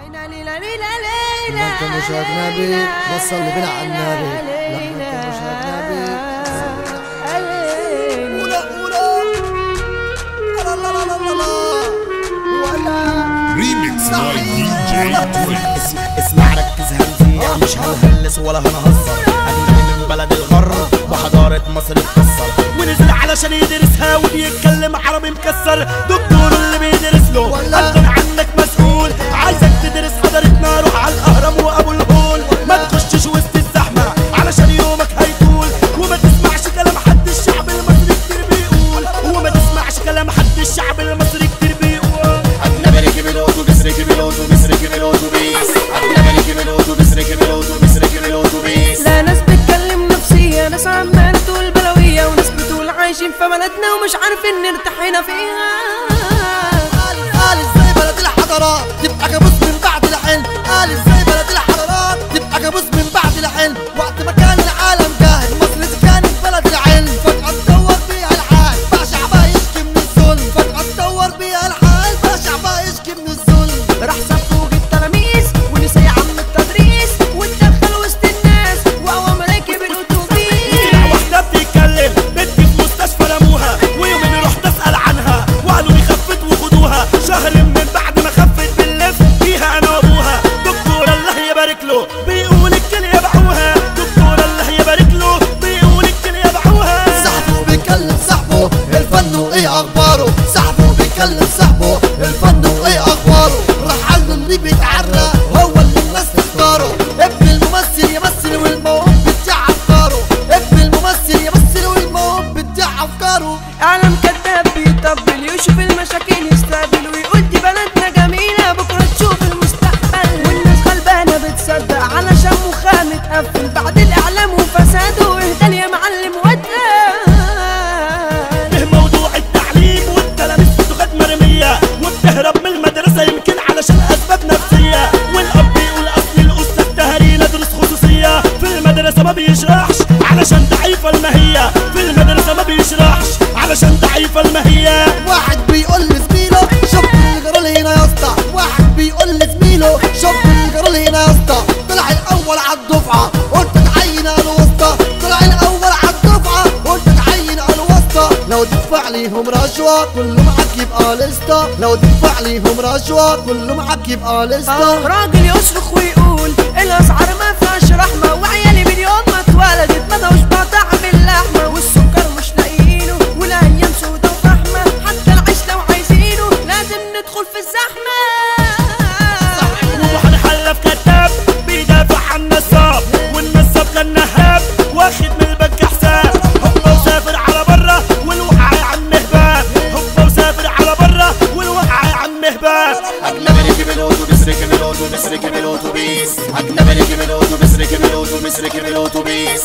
لما انت مش اجنبي وصل لي بنا على النبي. لما انت مش اجنبي ريميكس باي دي جي اسمع ركز هنزيع مش هنهلس ولا هنهزر. اجنبي من بلد الغرب وحضارة مصر اتكسر ونزل علشان يدرسها وبيتكلم عربي مكسر. دكتور اللي بيدرس له انت عنك مسؤول. عايزك تدرس حضارتنا روح على الاهرام وابو الهول. ما تخشش وسط الزحمة علشان يومك هيطول. وما تسمعش كلام حد الشعب المصري كتير بيقول. وما تسمعش كلام حد الشعب المصري كتير بيقول. اجنبي ركب الاتوبيس ركب الاتوبيس ركب الاتوبيس. اجنبي ركب الاتوبيس ركب الاتوبيس ركب الاتوبيس. لا ناس بتتكلم نفسية، ناس عمالة تقول بلوية، وناس بتقول عايشين في بلدنا ومش عارفين نرتاح هنا فيها. قال ازاي بلد الحضارات تبقى كابوس من بعد الحلم. قال ازاي بلد الحضارات تبقى كابوس من بعد الحلم. وقت ما كان العالم جاهل مصر دي كانت بلد العلم. فجأة اتطور بيها الحال بقى شعبها يشكي من الظلم. فجأة اتطور بيها الحال بقى شعبها يشكي من الظلم. راح ساب فوق التلاميذ ونسي عم التدريس واتدخل وسط الناس وهو راكب الاتوبيس. واحدة بتتكلم بنت في مستشفى رموها ويومين رحت اسأل عنها وقالوا لي خفت وخدوها. شهر من بعد ما خفت بنلف فيها انا وابوها. دكتور الله يبارك له بيقول الكل يبيعوها. دكتور الله يبارك له بيقول الكل يبيعوها. صاحبه بيكلم صاحبه الفن وايه اخباره. صاحبه بيكلم صاحبه الفن وايه اخباره. راح قال له اللي بيتعرى هو اللي الناس تختاره. ابن الممثل يمثل والموهوب بتاع افكاره. ابن الممثل يمثل والموهوب بتاع افكاره. اعلام كذاب بيطبل يشوف المشاكل يستقبل ويقول دي بلدنا جميلة بكرة تشوف المستقبل. والناس غلبانة بتصدق علشان مخها متقفل بعد الاعلام وفساده. اهدى يا معلم ايه موضوع التعليم والتلاميذ بتاخد مرمية وبتهرب من المدرسة يمكن علشان اسباب نفسية. والاب يقول اصل الاستاذ تهري ندرس خصوصية. في المدرسة ما بيشرحش علشان ضعيفة الماهية. في المدرسة ما بيشرحش علشان ضعيفة الماهية. واحد بيقول لزميله شوف اللي جرى لي هنا يا اسطى. واحد بيقول لزميله شوف اللي جرى لي هنا يا اسطى. طلع الاول على الدفعه قلت اتعين على الوسطى. طلع الاول على الدفعه قلت اتعين على الوسطى. لو تدفع ليهم رشوه كله معاك يبقى لسطى. لو تدفع ليهم رشوه كله معاك يبقى لسطى. راجل يصرخ ويقول الاسعار ما فيهاش رحمه. وعيالي من يوم ما اتولدت ما دوش بطعم اللحمه. والسكر مش لاقيينه والايام سودا وفحمه. حتى العيش لو عايزينه لازم ندخل في الزحمه. وهنحلف كذاب بيدافع عن النصاب. والنصاب كان نهاب واخد من البنك حساب. هو وسافر على برا والوقع يا عم هباب. هو وسافر على برا والوقع يا عم هباب. اجنبي ركب الاتوبيس ركب الاتوبيس ركب الاتوبيس. اجنبي ركب الاتوبيس ركب الاتوبيس ركب الاتوبيس.